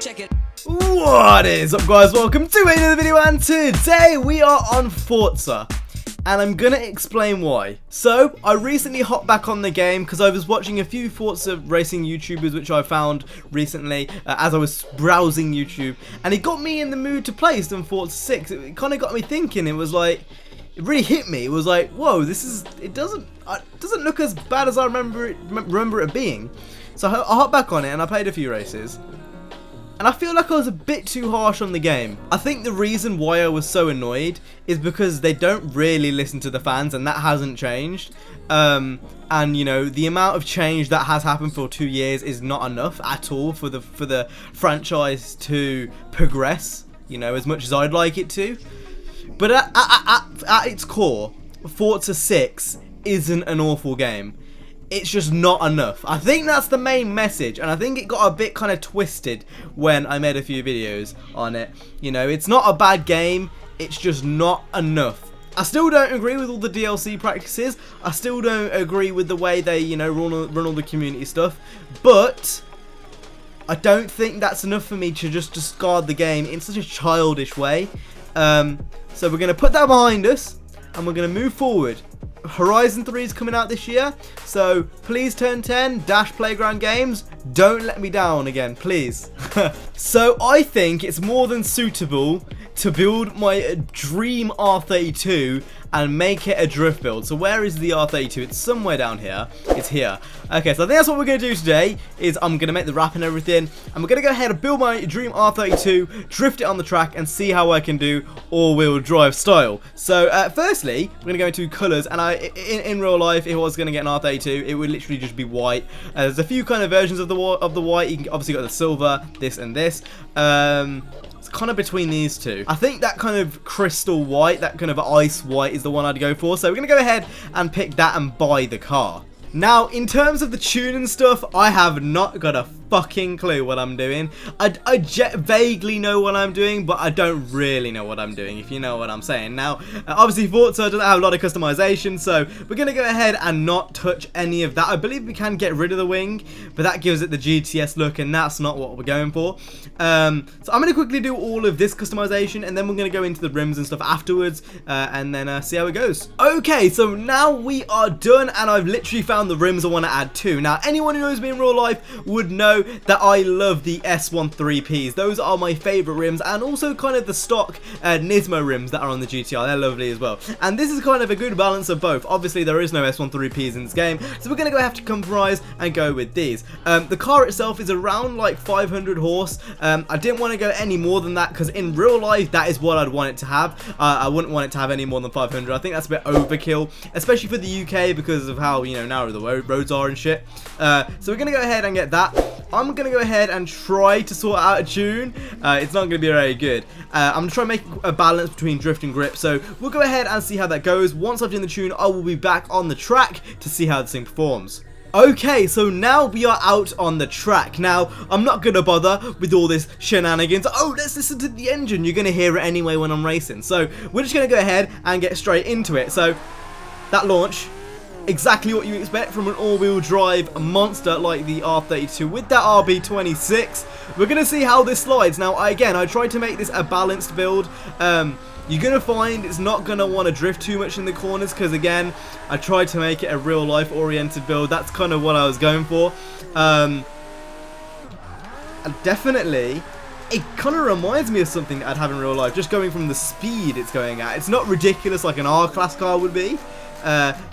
Check it. What is up, guys? Welcome to another video, and today we are on Forza, and I'm gonna explain why. So I recently hopped back on the game because I was watching a few Forza racing YouTubers which I found recently as I was browsing YouTube, and it got me in the mood to play some Forza 6. It kind of got me thinking. It was like, it really hit me. It was like, whoa, it doesn't look as bad as I remember it being. So I hopped back on it and I played a few races. And I feel like I was a bit too harsh on the game. I think the reason why I was so annoyed is because they don't really listen to the fans, and that hasn't changed. And you know, the amount of change that has happened for 2 years is not enough at all for the franchise to progress, you know, as much as I'd like it to. But at its core, Forza 6 isn't an awful game. It's just not enough. I think that's the main message, and I think it got a bit kind of twisted when I made a few videos on it. You know, it's not a bad game, it's just not enough. I still don't agree with all the DLC practices. I still don't agree with the way they, you know, run all the community stuff. But I don't think that's enough for me to just discard the game in such a childish way. So we're going to put that behind us, and we're going to move forward. Horizon 3 is coming out this year, so please turn 10, Dash Playground Games, don't let me down again, please. So I think it's more than suitable to build my dream R32 and make it a drift build. So where is the R32? It's somewhere down here. It's here. Okay, so I think that's what we're going to do today, is I'm going to make the wrap and everything, and we're going to go ahead and build my dream R32, drift it on the track, and see how I can do all-wheel drive style. So firstly, we're going to go into colours, and in real life, if I was going to get an R32, it would literally just be white. There's a few kind of versions of the white. You can obviously got the silver, this and this. It's kind of between these two. I think that kind of crystal white, that kind of ice white is the one I'd go for. So we're going to go ahead and pick that and buy the car. Now, in terms of the tuning stuff, I have not got a fucking clue what I'm doing. I vaguely know what I'm doing, but I don't really know what I'm doing, if you know what I'm saying. Now, obviously Forza doesn't have a lot of customization, so we're going to go ahead and not touch any of that. I believe we can get rid of the wing, but that gives it the GTS look, and that's not what we're going for. So I'm going to quickly do all of this customization, and then we're going to go into the rims and stuff afterwards, and then see how it goes. Okay, so now we are done, and I've literally found the rims I want to add to. Now, anyone who knows me in real life would know that I love the S13Ps. Those are my favorite rims, and also kind of the stock Nismo rims that are on the GTR. They're lovely as well. And this is kind of a good balance of both. Obviously, there is no S13Ps in this game, so we're going to have to compromise and go with these. The car itself is around like 500 horse. I didn't want to go any more than that because in real life, that is what I'd want it to have. I wouldn't want it to have any more than 500. I think that's a bit overkill, especially for the UK because of how, you know, narrow the roads are and shit. So we're going to go ahead and get that. I'm going to go ahead and try to sort out a tune. It's not going to be very good. I'm going to try and make a balance between drift and grip. So we'll go ahead and see how that goes. Once I've done the tune, I will be back on the track to see how this thing performs. Okay, so now we are out on the track. Now, I'm not going to bother with all this shenanigans. Oh, let's listen to the engine. You're going to hear it anyway when I'm racing. So we're just going to go ahead and get straight into it. So that launch, exactly what you expect from an all-wheel drive monster like the R32 with that RB26. We're going to see how this slides. Now, I tried to make this a balanced build. You're going to find it's not going to want to drift too much in the corners because, again, I tried to make it a real-life oriented build. That's kind of what I was going for. And definitely, it kind of reminds me of something that I'd have in real life, just going from the speed it's going at. It's not ridiculous like an R-Class car would be.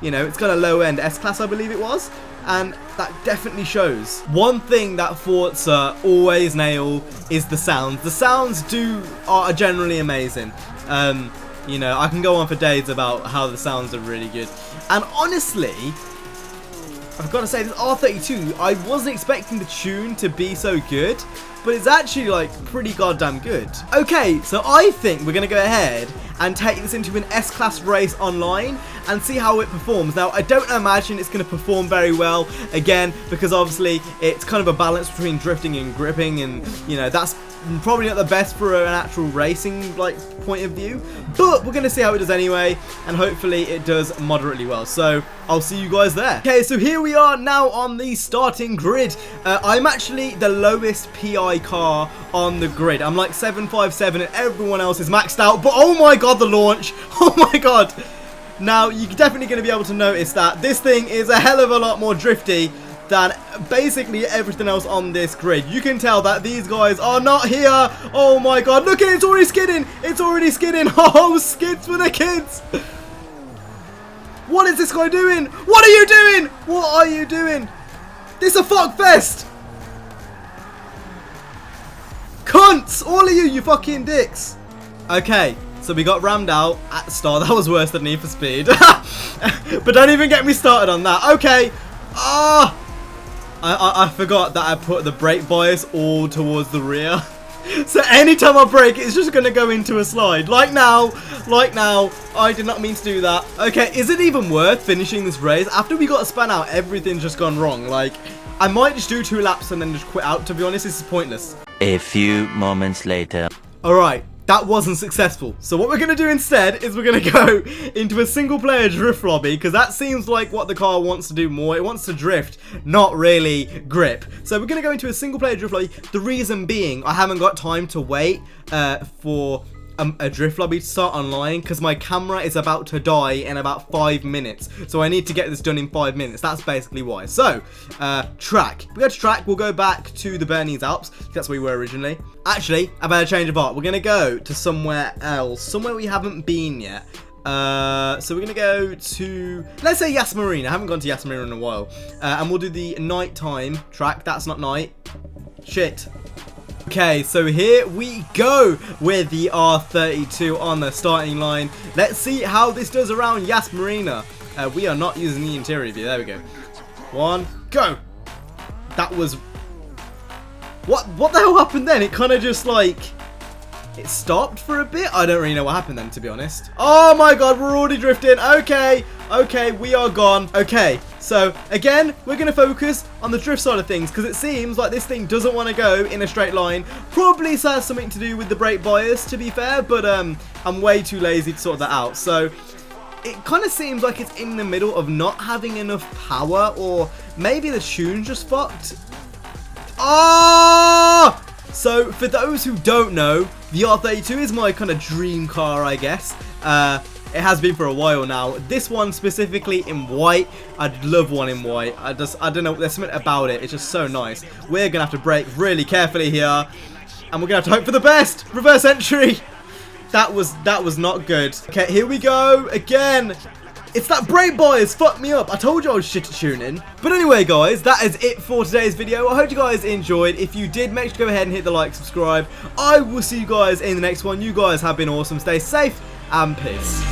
You know, it's got a low-end S-Class, I believe it was, and that definitely shows. One thing that Forza always nail is the sounds. The sounds are generally amazing. You know, I can go on for days about how the sounds are really good. And honestly, I've got to say, this R32, I wasn't expecting the tune to be so good, but it's actually like pretty goddamn good. Okay, so I think we're going to go ahead and take this into an S-Class race online and see how it performs. Now, I don't imagine it's going to perform very well, again, because obviously it's kind of a balance between drifting and gripping, and, you know, that's probably not the best for an actual racing like point of view, but we're going to see how it does anyway, and hopefully it does moderately well. So I'll see you guys there. Okay, so here we are now on the starting grid. I'm actually the lowest PI car on the grid. I'm like 757 and everyone else is maxed out, but oh my god, the launch, oh my god. Now you're definitely going to be able to notice that this thing is a hell of a lot more drifty than basically everything else on this grid. You can tell that these guys are not here. Oh my god, look at it, it's already skidding. It's already skidding. Oh, skids for the kids. What is this guy doing? What are you doing? What are you doing? This is a fuck fest. Cunts, all of you fucking dicks. Okay, so we got rammed out at the start. That was worse than Need for Speed. But don't even get me started on that. Okay. I forgot that I put the brake bias all towards the rear. So anytime I brake, it's just going to go into a slide. Like now. I did not mean to do that. Okay, is it even worth finishing this race? After we got spun out, everything's just gone wrong. Like, I might just do 2 laps and then just quit out. To be honest, this is pointless. A few moments later. Alright. That wasn't successful. So what we're going to do instead is we're going to go into a single player drift lobby, because that seems like what the car wants to do more. It wants to drift, not really grip. So we're going to go into a single player drift lobby. The reason being, I haven't got time to wait for a drift lobby to start online, because my camera is about to die in about 5 minutes. So I need to get this done in 5 minutes. That's basically why. So, track. We go to track. We'll go back to the Bernese Alps. That's where we were originally. Actually, I've had a change of heart. We're going to go to somewhere else. Somewhere we haven't been yet. So we're going to go to, let's say Yas Marina. I haven't gone to Yas Marina in a while. And we'll do the nighttime track. That's not night. Shit. Okay, so here we go with the R32 on the starting line. Let's see how this does around Yas Marina. We are not using the interior view. There we go. 1, go. That was... What the hell happened then? It kind of just like... It stopped for a bit. I don't really know what happened then, to be honest. Oh my god, we're already drifting. Okay, we are gone. Okay, so again, we're going to focus on the drift side of things, because it seems like this thing doesn't want to go in a straight line. Probably has something to do with the brake bias, to be fair, but I'm way too lazy to sort that out. So it kind of seems like it's in the middle of not having enough power, or maybe the tune's just fucked. Ah! So, for those who don't know, the R32 is my kind of dream car, I guess. It has been for a while now. This one specifically in white, I'd love one in white. I don't know, there's something about it. It's just so nice. We're going to have to brake really carefully here. And we're going to have to hope for the best. Reverse entry. That was not good. Okay, here we go. Again. It's that brake bias, fucked me up. I told you I was shit at tuning. But anyway, guys, that is it for today's video. I hope you guys enjoyed. If you did, make sure to go ahead and hit the like, subscribe. I will see you guys in the next one. You guys have been awesome. Stay safe and peace.